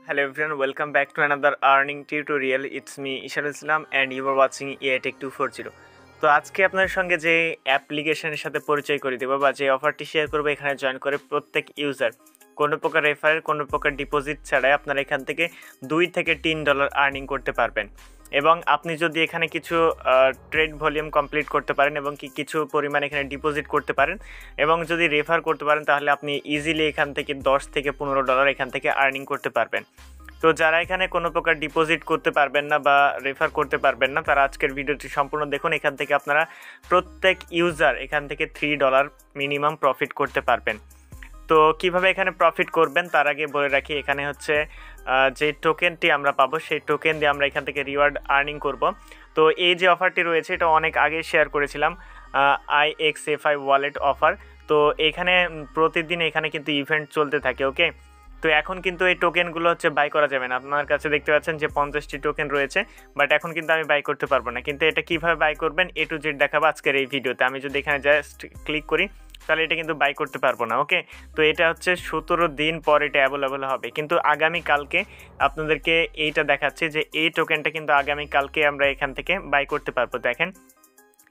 Hello everyone, welcome back to another earning tutorial. It's me Isharul Islam and you are watching EI TecH240. তো আজকে আপনাদের সঙ্গে যে অ্যাপ্লিকেশনের সাথে পরিচয় করে দেবো বা যে অফারটি শেয়ার করবো এখানে জয়েন করে প্রত্যেক ইউজার কোনো প্রকার রেফারেল কোনো প্রকার ডিপোজিট ছাড়াই আপনারা এখান থেকে $2 থেকে $3 আর্নিং করতে পারবেন। এবং আপনি যদি এখানে কিছু ট্রেড ভলিউম কমপ্লিট করতে পারেন এবং কিছু পরিমাণ এখানে ডিপোজিট করতে পারেন এবং যদি রেফার করতে পারেন তাহলে আপনি ইজিলি এখান থেকে $10 থেকে $15 এখান থেকে আর্নিং করতে পারবেন। তো যারা এখানে কোনো প্রকার ডিপোজিট করতে পারবেন না বা রেফার করতে পারবেন না তারা আজকের ভিডিওটি সম্পূর্ণ দেখুন। এখান থেকে আপনারা প্রত্যেক ইউজার এখান থেকে $3 মিনিমাম প্রফিট করতে পারবেন। তো কিভাবে এখানে প্রফিট করবেন তার আগে বলে রাখি, এখানে হচ্ছে যে টোকেনটি আমরা পাবো সেই টোকেন দিয়ে আমরা এখান থেকে রিওয়ার্ড আর্নিং করব। তো এই যে অফারটি রয়েছে এটা অনেক আগে শেয়ার করেছিলাম, ixfi ওয়ালেট অফার। তো এখানে প্রতিদিন এখানে কিন্তু ইভেন্ট চলতে থাকে, ওকে। তো এখন কিন্তু এই টোকেনগুলো হচ্ছে বাই করা যাবে না। আপনার কাছে দেখতে পাচ্ছেন যে 50টি টোকেন রয়েছে, বাট এখন কিন্তু আমি বাই করতে পারবো না। কিন্তু এটা কিভাবে বাই করবেন A to Z দেখাবো আজকের এই ভিডিওতে। আমি যদি এখানে জাস্ট ক্লিক করি তাহলে এটা কিন্তু বাই করতে পারবো না, ওকে। তো এটা হচ্ছে 17 দিন পর এটা অ্যাভেলেবল হবে, কিন্তু আগামীকালকে আপনাদেরকে এইটা দেখাচ্ছে যে এই টোকেনটা কিন্তু আগামীকালকে আমরা এখান থেকে বাই করতে পারবো। দেখেন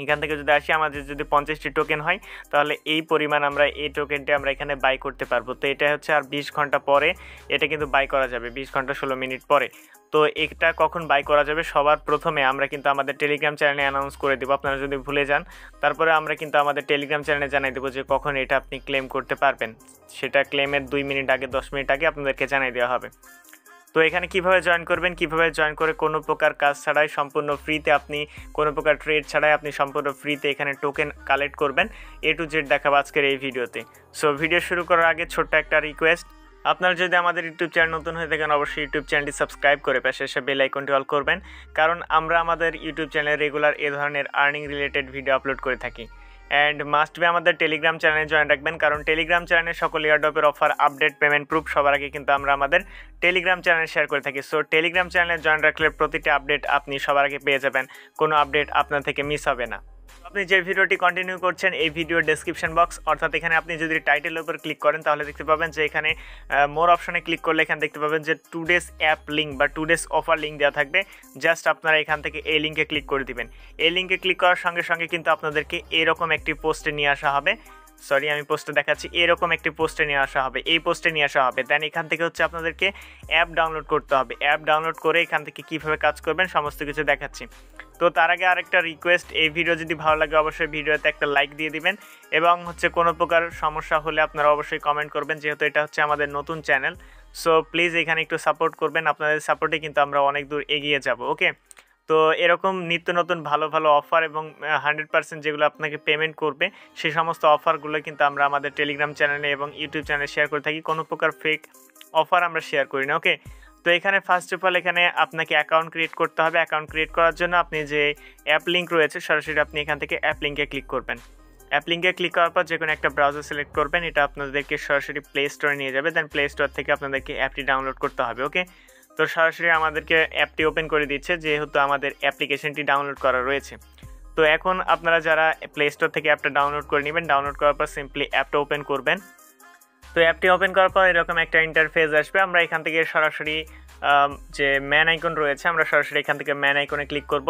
এখান থেকে যদি আসি আমাদের যদি 50টি টোকেন হয় তাহলে এই পরিমাণ আমরা এই টোকেনটি আমরা এখানে বাই করতে পারবো। তো এটা হচ্ছে আর 20 ঘন্টা পরে এটা কিন্তু বাই করা যাবে, 20 ঘন্টা 16 মিনিট পরে। তো এটা কখন বাই করা যাবে সবার প্রথমে আমরা কিন্তু আমাদের টেলিগ্রাম চ্যানেলে অ্যানাউন্স করে দেবো। আপনারা যদি ভুলে যান তারপরে আমরা কিন্তু আমাদের টেলিগ্রাম চ্যানেলে জানাই দেবো যে কখন এটা আপনি ক্লেম করতে পারবেন। সেটা ক্লেমের 2 মিনিট আগে 10 মিনিট আগে আপনাদেরকে জানাই দেওয়া হবে। তো এখানে কিভাবে জয়েন করবেন, কিভাবে জয়েন করে কোনো প্রকার কাজ ছাড়াই সম্পূর্ণ ফ্রিতে আপনি কোনো প্রকার ট্রেড ছাড়াই আপনি সম্পূর্ণ ফ্রিতে এখানে টোকেন কালেক্ট করবেন A to Z দেখাবো আজকের এই ভিডিওতে। সো ভিডিও শুরু করার আগে ছোট্ট একটা রিকোয়েস্ট, আপনারা যদি আমাদের ইউটিউব চ্যানেল নতুন হয়ে থাকেন অবশ্যই ইউটিউব চ্যানেলটি সাবস্ক্রাইব করে পাশে এসে বেল আইকনটি অল করবেন, কারণ আমরা আমাদের ইউটিউব চ্যানেলে রেগুলার এ ধরনের আর্নিং রিলেটেড ভিডিও আপলোড করে থাকি। অ্যান্ড মাস্ট বি আমাদের টেলিগ্রাম চ্যানেলে জয়েন রাখবেন, কারণ টেলিগ্রাম চ্যানেলে সকল এয়ারড্রপের অফার আপডেট পেমেন্ট প্রুফ সবার আগে কিন্তু আমরা আমাদের টেলিগ্রাম চ্যানেলে শেয়ার করে থাকি। সো টেলিগ্রাম চ্যানেলে জয়েন রাখলে প্রতিটি আপডেট আপনি সবার আগে পেয়ে যাবেন, কোনো আপডেট আপনার থেকে মিস হবে না। আপনি যে ভিডিওটি কন্টিনিউ করছেন এই ভিডিওর ডেসক্রিপশন বক্স অর্থাৎ এখানে আপনি যদি টাইটেলের উপর ক্লিক করেন তাহলে দেখতে পাবেন যে এখানে মোর অপশনে ক্লিক করলে এখানে দেখতে পাবেন যে 2 ডেজ অ্যাপ লিঙ্ক বা 2 ডেজ অফার লিঙ্ক দেওয়া থাকবে। জাস্ট আপনারা এখান থেকে এই লিঙ্কে ক্লিক করে দিবেন। এই লিঙ্কে ক্লিক করার সঙ্গে সঙ্গে কিন্তু আপনাদেরকে এরকম একটি পোস্টে নিয়ে আসা হবে, সরি আমি পোস্টে দেখাচ্ছি, এরকম একটি পোস্টে নিয়ে আসা হবে, এই পোস্টে নিয়ে আসা হবে। দেন এখান থেকে হচ্ছে আপনাদেরকে অ্যাপ ডাউনলোড করতে হবে। অ্যাপ ডাউনলোড করে এখান থেকে কীভাবে কাজ করবেন সমস্ত কিছু দেখাচ্ছি। তো তার আগে আরেকটা রিকোয়েস্ট, এই ভিডিও যদি ভালো লাগে অবশ্যই ভিডিওতে একটা লাইক দিয়ে দিবেন এবং হচ্ছে কোনো প্রকার সমস্যা হলে আপনারা অবশ্যই কমেন্ট করবেন, যেহেতু এটা হচ্ছে আমাদের নতুন চ্যানেল। সো প্লিজ এখানে একটু সাপোর্ট করবেন, আপনাদের সাপোর্টে কিন্তু আমরা অনেক দূর এগিয়ে যাব, ওকে। তো এরকম নিত্য নতুন ভালো ভালো অফার এবং 100% যেগুলো আপনাকে পেমেন্ট করবে সেই সমস্ত অফারগুলো কিন্তু আমরা আমাদের টেলিগ্রাম চ্যানেলে এবং ইউটিউব চ্যানেলে শেয়ার করে থাকি। কোনো প্রকার ফেক অফার আমরা শেয়ার করি না, ওকে। তো এখানে ফার্স্ট অফ অল এখানে আপনাকে অ্যাকাউন্ট ক্রিয়েট করতে হবে। অ্যাকাউন্ট ক্রিয়েট করার জন্য আপনি যে অ্যাপ লিঙ্ক রয়েছে সরাসরি আপনি এখান থেকে অ্যাপ লিঙ্কে ক্লিক করবেন। অ্যাপ লিঙ্কে ক্লিক করার পর যে কোনো একটা ব্রাউজার সিলেক্ট করবেন, এটা আপনাদেরকে সরাসরি প্লে স্টোরে নিয়ে যাবে। দেন প্লে স্টোর থেকে আপনাদেরকে অ্যাপটি ডাউনলোড করতে হবে, ওকে। তো সরাসরি আমাদেরকে অ্যাপটি ওপেন করে দিচ্ছে যেহেতু আমাদের অ্যাপ্লিকেশনটি ডাউনলোড করা রয়েছে। তো এখন আপনারা যারা প্লে স্টোর থেকে অ্যাপটা ডাউনলোড করে নেবেন, ডাউনলোড করার পর সিম্পলি অ্যাপটা ওপেন করবেন। তো অ্যাপটি ওপেন করার পর এরকম একটা ইন্টারফেস আসবে। আমরা এখান থেকে সরাসরি যে ম্যান আইকন রয়েছে আমরা সরাসরি এখান থেকে ম্যান আইকনে ক্লিক করব।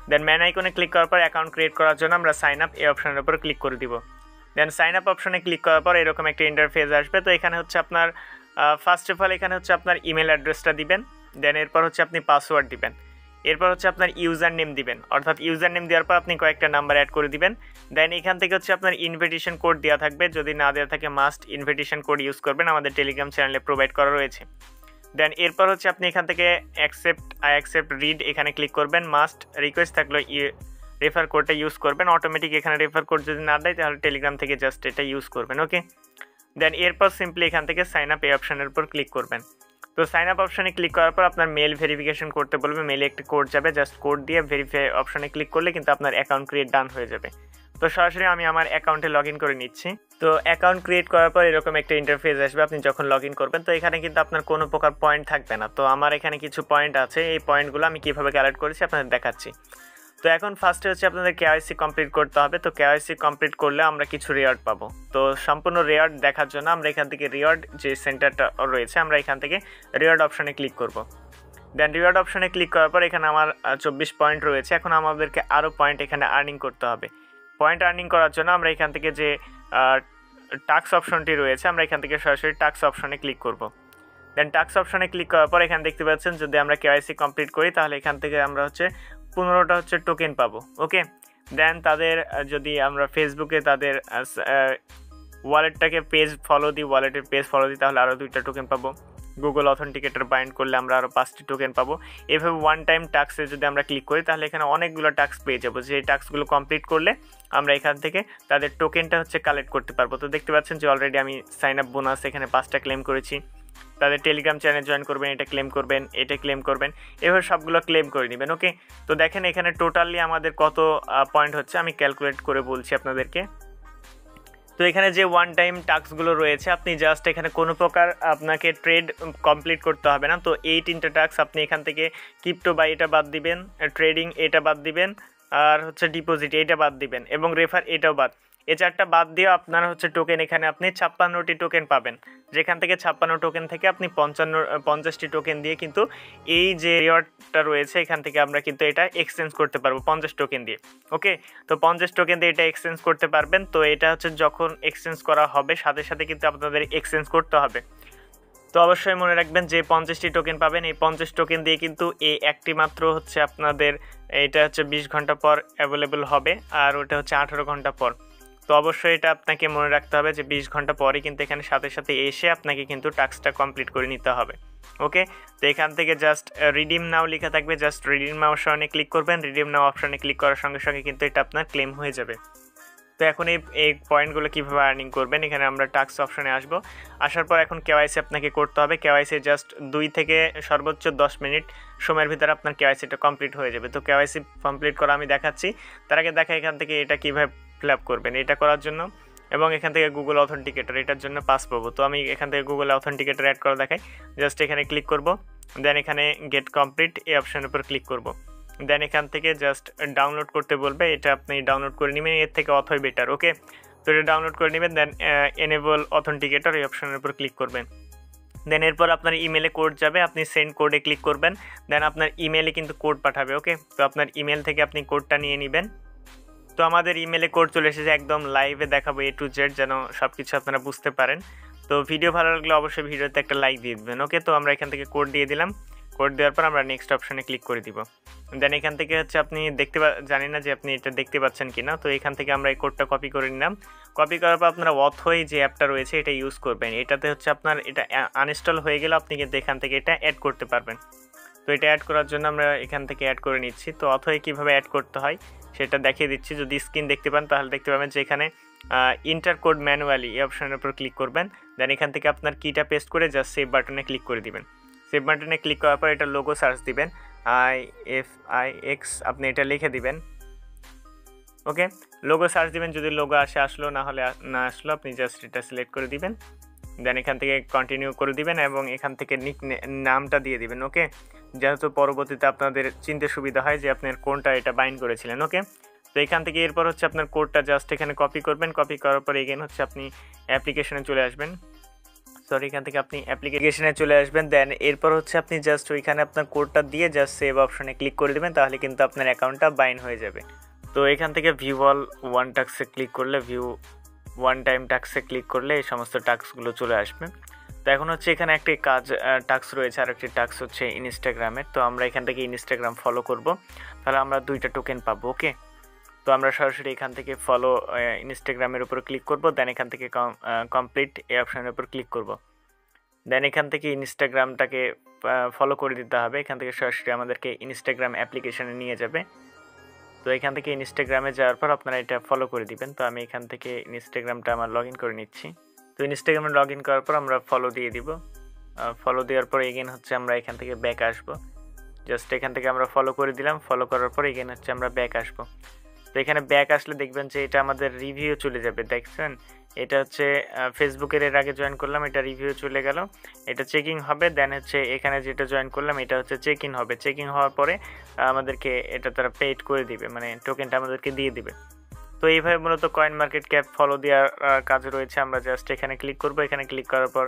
দেন ম্যান আইকনে ক্লিক করার পর অ্যাকাউন্ট ক্রিয়েট করার জন্য আমরা সাইন আপ এই অপশনের উপর ক্লিক করে দিব। দেন সাইন আপ অপশনে ক্লিক করার পর এরকম একটা ইন্টারফেস আসবে। তো এখানে হচ্ছে আপনার ফার্স্ট অফ অল এখানে হচ্ছে আপনার ইমেল অ্যাড্রেসটা দিবেন। দেন এরপর হচ্ছে আপনি পাসওয়ার্ড দিবেন। এরপর হচ্ছে আপনার ইউজার নেম দিবেন, অর্থাৎ ইউজার নেম দেওয়ার পর আপনি কয়েকটা নাম্বার অ্যাড করে দিবেন। দেন এখান থেকে হচ্ছে আপনার ইনভিটেশন কোড দেওয়া থাকবে, যদি না দেওয়া থাকে মাস্ট ইনভিটেশন কোড ইউজ করবেন, আমাদের টেলিগ্রাম চ্যানেলে প্রোভাইড করা রয়েছে। দেন এরপর হচ্ছে আপনি এখান থেকে অ্যাকসেপ্ট রিড এখানে ক্লিক করবেন। মাস্ট রিকোয়েস্ট থাকলে রেফার কোডটা ইউজ করবেন, অটোমেটিক এখানে রেফার কোড যদি না দেয় তাহলে টেলিগ্রাম থেকে জাস্ট এটা ইউজ করবেন, ওকে। দেন এরপর সিম্পলি এখান থেকে সাইন আপ এই অপশনের উপর ক্লিক করবেন। তো সাইন আপ অপশনে ক্লিক করার পর আপনার মেল ভেরিফিকেশন করতে বলবে, মেলে একটি কোড যাবে, জাস্ট কোড দিয়ে ভেরিফাই অপশনে ক্লিক করলে কিন্তু আপনার অ্যাকাউন্ট ক্রিয়েট ডান হয়ে যাবে। তো সরাসরি আমি আমার অ্যাকাউন্টে লগ ইন করে নিচ্ছি। তো অ্যাকাউন্ট ক্রিয়েট করার পর এরকম একটা ইন্টারফেস আসবে আপনি যখন লগ ইন করবেন। তো এখানে কিন্তু আপনার কোনো প্রকার পয়েন্ট থাকবে না। তো আমার এখানে কিছু পয়েন্ট আছে, এই পয়েন্টগুলো আমি কীভাবে কালেক্ট করেছি আপনাদের দেখাচ্ছি। তো এখন ফার্স্টে হচ্ছে আপনাদের কেওয়াইসি কমপ্লিট করতে হবে। তো কেওয়াইসি কমপ্লিট করলে আমরা কিছু রিওয়ার্ড পাবো। তো সম্পূর্ণ রিওয়ার্ড দেখার জন্য আমরা এখান থেকে রিওয়ার্ড যে সেন্টারটা রয়েছে আমরা এখান থেকে রিওয়ার্ড অপশানে ক্লিক করব। দেন রিওয়ার্ড অপশানে ক্লিক করার পর এখানে আমার 24 পয়েন্ট রয়েছে। এখন আমাদেরকে আরও পয়েন্ট এখানে আর্নিং করতে হবে। পয়েন্ট আর্নিং করার জন্য আমরা এখান থেকে যে টাস্ক অপশনটি রয়েছে আমরা এখান থেকে সরাসরি টাস্ক অপশনে ক্লিক করব। দেন টাস্ক অপশনে ক্লিক করার পর এখানে দেখতে পাচ্ছেন যদি আমরা কেওয়াইসি কমপ্লিট করি তাহলে এখান থেকে আমরা হচ্ছে 15টা হচ্ছে টোকেন পাবো। ওকে, দেন তাদের যদি আমরা ফেসবুকে তাদের ওয়ালেটটাকে পেজ ফলো দিই, ওয়ালেটের পেজ ফলো দিই তাহলে আরও 2টা টোকেন পাবো। গুগল অথেন্টিকেটর বাইন্ড করলে আমরা আরও 5টি টোকেন পাবো। এভাবে ওয়ান টাইম টাস্কে যদি আমরা ক্লিক করি তাহলে এখানে অনেকগুলো টাস্ক পেয়ে যাবো। যে টাস্কগুলো কমপ্লিট করলে আমরা এখান থেকে তাদের টোকেনটা হচ্ছে কালেক্ট করতে পারবো। তো দেখতে পাচ্ছেন যে অলরেডি আমি সাইন আপ বোনাস এখানে 5টা ক্লেম করেছি। তাদের টেলিগ্রাম চ্যানেল জয়েন করবেন, এটা ক্লেম করবেন, এটা ক্লেম করবেন, এভাবে সবগুলো ক্লেম করে নেবেন। ওকে, তো দেখেন এখানে টোটালি আমাদের কত পয়েন্ট হচ্ছে আমি ক্যালকুলেট করে বলছি আপনাদেরকে। তো এখানে যে ওয়ান টাইম টাস্কগুলো রয়েছে আপনি জাস্ট এখানে কোনো প্রকার আপনাকে ট্রেড কমপ্লিট করতে হবে না। তো এই 3টে টাস্ক আপনি এখান থেকে ক্রিপ্টো বাই এটা বাদ দিবেন, ট্রেডিং এটা বাদ দিবেন, আর হচ্ছে ডিপোজিট এটা বাদ দিবেন এবং রেফার এটাও বাদ। এই 4টা বাদ দিয়ে আপনারা হচ্ছে টোকেন এখানে আপনি 56টি টোকেন পাবেন। যেখান থেকে 56 টোকেন থেকে আপনি 50টি টোকেন দিয়ে কিন্তু এই যে রিওয়ার্ডটা রয়েছে এখান থেকে আমরা কিন্তু এটা এক্সচেঞ্জ করতে পারবো 50 টোকেন দিয়ে। ওকে, তো 50 টোকেন দিয়ে এটা এক্সচেঞ্জ করতে পারবেন। তো এটা হচ্ছে যখন এক্সচেঞ্জ করা হবে সাথে সাথে কিন্তু আপনাদের এক্সচেঞ্জ করতে হবে। তো অবশ্যই মনে রাখবেন যে 50টি টোকেন পাবেন, এই 50 টোকেন দিয়ে কিন্তু এই একটি মাত্র হচ্ছে আপনাদের এটা হচ্ছে 20 ঘন্টা পর অ্যাভেলেবল হবে আর ওটা হচ্ছে 18 ঘন্টা পর। তো অবশ্যই এটা আপনাকে মনে রাখতে হবে যে 20 ঘন্টা পরে কিন্তু এখানে সাথে সাথে এসে আপনাকে কিন্তু টাস্কটা কমপ্লিট করে নিতে হবে। ওকে, তো এখান থেকে জাস্ট রিডিম নাও লেখা থাকবে, জাস্ট রিডিম নাও অপশনে ক্লিক করবেন। রিডিম নাও অপশনে ক্লিক করার সঙ্গে সঙ্গে কিন্তু এটা আপনার ক্লেম হয়ে যাবে। তো এখন এই পয়েন্টগুলো কীভাবে আর্নিং করবেন এখানে আমরা টাস্ক অপশনে আসবো। আসার পর এখন কেওয়াইসি আপনাকে করতে হবে। কেওয়াইসি জাস্ট 2 থেকে সর্বোচ্চ 10 মিনিট সময়ের ভিতরে আপনার কেওয়াইসিটা কমপ্লিট হয়ে যাবে। তো কেওয়াইসি কমপ্লিট করা আমি দেখাচ্ছি, তার আগে দেখা এখান থেকে এটা কীভাবে ফিল আপ করবেন। এটা করার জন্য এবং এখান থেকে গুগল অথেন্টিকেটর এটার জন্য পাস পাবো। তো আমি এখান থেকে গুগল অথেন্টিকেটর অ্যাড করা দেখাই, জাস্ট এখানে ক্লিক করব। দেন এখানে গেট কমপ্লিট এই অপশনের উপর ক্লিক করব। দেন এখান থেকে জাস্ট ডাউনলোড করতে বলবে, এটা আপনি ডাউনলোড করে নেবেন, এর থেকে অথই বেটার। ওকে, তো এটা ডাউনলোড করে নেবেন। দেন এনেবল অথেন্টিকেটর এই অপশনের উপর ক্লিক করবেন। দেন এরপর আপনার ইমেলে কোড যাবে, আপনি সেন্ড কোডে ক্লিক করবেন। দেন আপনার ইমেলে কিন্তু কোড পাঠাবে। ওকে, তো আপনার ইমেল থেকে আপনি কোডটা নিয়ে নেবেন। তো আমাদের ইমেলে কোড চলে এসেছে, একদম লাইভে দেখাবো A to Z যেন সব কিছু আপনারা বুঝতে পারেন। তো ভিডিও ভালো লাগলে অবশ্যই ভিডিওতে একটা লাইক দিয়ে দেবেন। ওকে, তো আমরা এখান থেকে কোড দিয়ে দিলাম। কোড দেওয়ার পর আমরা নেক্সট অপশনে ক্লিক করে দিব। দেন এখান থেকে হচ্ছে আপনি জানি না যে আপনি এটা দেখতে পাচ্ছেন কিনা। তো এখান থেকে আমরা এই কোডটা কপি করে নিলাম। কপি করার পর আপনারা অথই যে অ্যাপটা রয়েছে এটা ইউজ করবেন। এটাতে হচ্ছে আপনার এটা আনইনস্টল হয়ে গেলে আপনি কিন্তু এখান থেকে এটা অ্যাড করতে পারবেন। তো এটা অ্যাড করার জন্য আমরা এখান থেকে অ্যাড করে নিচ্ছি। তো অথই কীভাবে অ্যাড করতে হয় সেটা দেখিয়ে দিচ্ছি। যদি স্ক্রিন দেখতে পান তাহলে দেখতে পাবেন যে এখানে ইন্টার কোড ম্যানুয়ালি এই অপশনের উপর ক্লিক করবেন। দেন এখান থেকে আপনার কিটা পেস্ট করে জাস্ট সেভ বাটনে ক্লিক করে দিবেন। সেভ বাটনে ক্লিক করার পর এটা লোগো সার্চ দিবেন, IFIX আপনি এটা লিখে দিবেন। ওকে, লোগো সার্চ দিবেন, যদি লোগো আসলো না হলে না আসলো আপনি জাস্ট এটা সিলেক্ট করে দিবেন। দেন এখান থেকে কন্টিনিউ করে দিবেন এবং এখান থেকে নামটা দিয়ে দিবেন। ওকে, যেহেতু পরবর্তীতে আপনাদের চিনতে সুবিধা হয় যে আপনার কোনটা এটা বাইন্ড করেছিলেন। ওকে, তো এখান থেকে এরপর হচ্ছে আপনার কোডটা জাস্ট এখানে কপি করবেন। কপি করার পর এগেন হচ্ছে আপনি অ্যাপ্লিকেশনে চলে আসবেন। এখান থেকে আপনি অ্যাপ্লিকেশনে চলে আসবেন। দেন এরপর হচ্ছে আপনি জাস্ট ওইখানে আপনার কোডটা দিয়ে জাস্ট সেভ অপশনে ক্লিক করে দেবেন, তাহলে কিন্তু আপনার অ্যাকাউন্টটা বাইন্ড হয়ে যাবে। তো এখান থেকে ভিউ অল ওয়ান টাস্কে ক্লিক করলে ভিউ ওয়ান টাইম টাস্কে ক্লিক করলে এই সমস্ত টাস্কগুলো চলে আসবে। তো এখন হচ্ছে এখানে একটি টাস্ক রয়েছে, আর একটি টাস্ক হচ্ছে ইনস্টাগ্রামের। তো আমরা এখান থেকে ইনস্টাগ্রাম ফলো করব, তাহলে আমরা 2টা টোকেন পাবো। ওকে, তো আমরা সরাসরি এখান থেকে ফলো ইনস্টাগ্রামের উপর ক্লিক করব। দেন এখান থেকে কমপ্লিট এই অপশনের উপর ক্লিক করব। দেন এখান থেকে ইনস্টাগ্রামটাকে ফলো করে দিতে হবে। এখান থেকে সরাসরি আমাদেরকে ইনস্টাগ্রাম অ্যাপ্লিকেশনে নিয়ে যাবে। তো এখান থেকে ইনস্টাগ্রামে যাওয়ার পর আপনারা এটা ফলো করে দিবেন। তো আমি এখান থেকে ইনস্টাগ্রামটা আমার লগ ইন করে নিচ্ছি। তো ইনস্টাগ্রামে লগ ইন করার পর আমরা ফলো দিয়ে দিব। ফলো দেওয়ার পর এগেন হচ্ছে আমরা এখান থেকে ব্যাক আসবো। জাস্ট এখান থেকে আমরা ফলো করে দিলাম। ফলো করার পর এগেন হচ্ছে আমরা ব্যাক আসবো। তো এখানে ব্যাক আসলে দেখবেন যে এটা আমাদের রিভিউ চলে যাবে। দেখছেন এটা হচ্ছে ফেসবুকের এর আগে জয়েন করলাম, এটা রিভিউ চলে গেল, এটা চেকিং হবে। দেন হচ্ছে এখানে যেটা জয়েন করলাম এটা হচ্ছে চেক ইন হবে। চেক ইন হওয়ার পরে আমাদেরকে এটা তারা পেইড করে দিবে, মানে টোকেনটা আমাদেরকে দিয়ে দিবে। তো এইভাবে মূলত কয়েন মার্কেট ক্যাপ ফলো দেওয়ার কাজ রয়েছে। আমরা জাস্ট এখানে ক্লিক করব। এখানে ক্লিক করার পর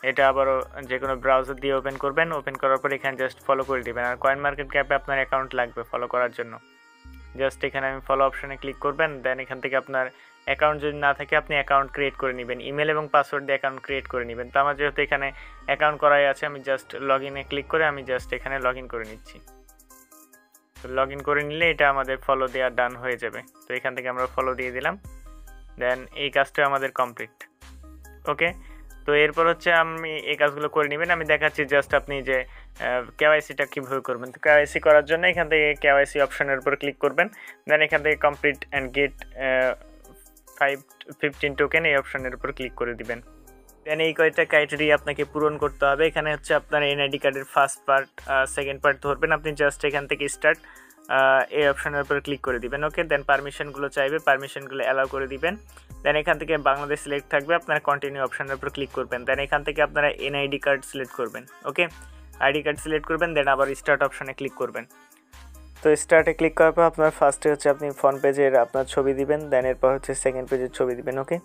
এটা আবারও যে কোনো ব্রাউজার দিয়ে ওপেন করবেন। ওপেন করার পর এখানে জাস্ট ফলো করে দিবেন। আর কয়েন মার্কেট ক্যাপে আপনার অ্যাকাউন্ট লাগবে ফলো করার জন্য। জাস্ট এখানে আমি ফলো অপশানে ক্লিক করবেন। দেন এখান থেকে আপনার অ্যাকাউন্ট যদি না থাকে আপনি অ্যাকাউন্ট ক্রিয়েট করে নেবেন, ইমেল এবং পাসওয়ার্ড দিয়ে অ্যাকাউন্ট ক্রিয়েট করে নেবেন। তো আমার যেহেতু এখানে অ্যাকাউন্ট করাই আছে, আমি জাস্ট লগ ইনে ক্লিক করে আমি জাস্ট এখানে লগ ইন করে নিচ্ছি। তো লগ ইন করে নিলে এটা আমাদের ফলো দেওয়া ডান হয়ে যাবে। তো এখান থেকে আমরা ফলো দিয়ে দিলাম। দেন এই কাজটা আমাদের কমপ্লিট। ওকে, তো এরপর হচ্ছে আমি এই কাজগুলো করে নেবেন। আমি দেখাচ্ছি জাস্ট আপনি যে কেওয়াইসিটা কীভাবে করবেন। তো কেওয়াইসি করার জন্য এখান থেকে কেওয়াইসি অপশনের উপর ক্লিক করবেন। দেন এখান থেকে কমপ্লিট অ্যান্ড গেট 15 টোকেন এই অপশনের উপর ক্লিক করে দিবেন। দেন এই কয়েকটা ক্রাইটেরিয়া আপনাকে পূরণ করতে হবে। এখানে হচ্ছে আপনার এনআইডি কার্ডের ফার্স্ট পার্ট, সেকেন্ড পার্ট ধরবেন। আপনি জাস্ট এখান থেকে স্টার্ট এই অপশনের উপর ক্লিক করে দিবেন। ওকে, দেন পারমিশনগুলো চাইবে, পারমিশনগুলো অ্যালাউ করে দিবেন। দেন এখান থেকে বাংলাদেশ সিলেক্ট থাকবে, আপনার কন্টিনিউ অপশনের উপর ক্লিক করবেন। দেন এখান থেকে আপনারা এনআইডি কার্ড সিলেক্ট করবেন। ওকে, আইডি কার্ড সিলেক্ট করবেন। দেন আবার স্টার্ট অপশনে ক্লিক করবেন। তো স্টার্টে ক্লিক করার পর আপনার ফার্স্টে হচ্ছে আপনি ফ্রন্ট পেজের আপনার ছবি দিবেন। দেন এরপর হচ্ছে সেকেন্ড পেজের ছবি দিবেন। ওকে,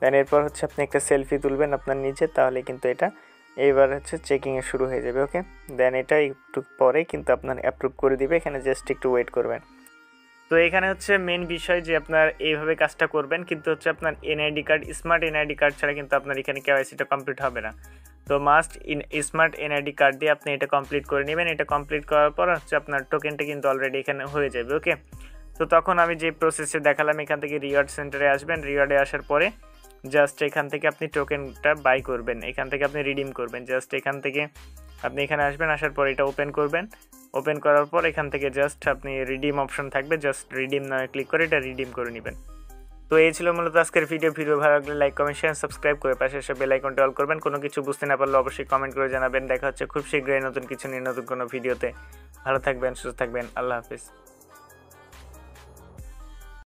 দেন এরপর হচ্ছে আপনি একটা সেলফি তুলবেন আপনার নিজে, তাহলে কিন্তু এটা এইবার হচ্ছে চেকিংয়ে শুরু হয়ে যাবে। ওকে, দেন এটা একটু পরে কিন্তু আপনার অ্যাপ্রুভ করে দিবে, এখানে জাস্ট একটু ওয়েট করবেন। তো এখানে হচ্ছে মেন বিষয় যে আপনার এইভাবে কাজটা করবেন, কিন্তু হচ্ছে আপনার NID card, smart NID card ছাড়া কিন্তু আপনার এখানে কেওয়াইসিটা কমপ্লিট হবে না। তো মাস্ট স্মার্ট এনআইডি কার্ড দিয়ে আপনি এটা কমপ্লিট করে নেবেন। এটা কমপ্লিট করার পর হচ্ছে আপনার টোকেনটা কিন্তু অলরেডি এখানে হয়ে যাবে। ওকে, তো তখন আমি যে প্রসেসে দেখালাম, এখান থেকে রিওয়ার্ড সেন্টারে আসবেন। রিওয়ার্ডে আসার পরে জাস্ট এখান থেকে আপনি টোকেনটা বাই করবেন, এখান থেকে আপনি রিডিম করবেন। জাস্ট এখান থেকে আপনি এখানে আসবেন, আসার পর এটা ওপেন করবেন। ওপেন করার পর এখান থেকে জাস্ট আপনি রিডিম অপশন থাকবে, জাস্ট রিডিম নামে ক্লিক করে এটা রিডিম করে নেবেন। তো এই ছিল মূলত আজকের ভিডিও ভালো লাগলে লাইক, কমেন্ট, শেয়ার, সাবস্ক্রাইব করে পাশে এসে বেল আইকনটা অল করবেন। কোনো কিছু বুঝতে না পারলে অবশ্যই কমেন্ট করে জানাবেন। দেখা হচ্ছে খুব শীঘ্রই নতুন কিছু নিয়ে নতুন কোনো ভিডিওতে। ভালো থাকবেন, সুস্থ থাকবেন। আল্লাহ হাফিজ।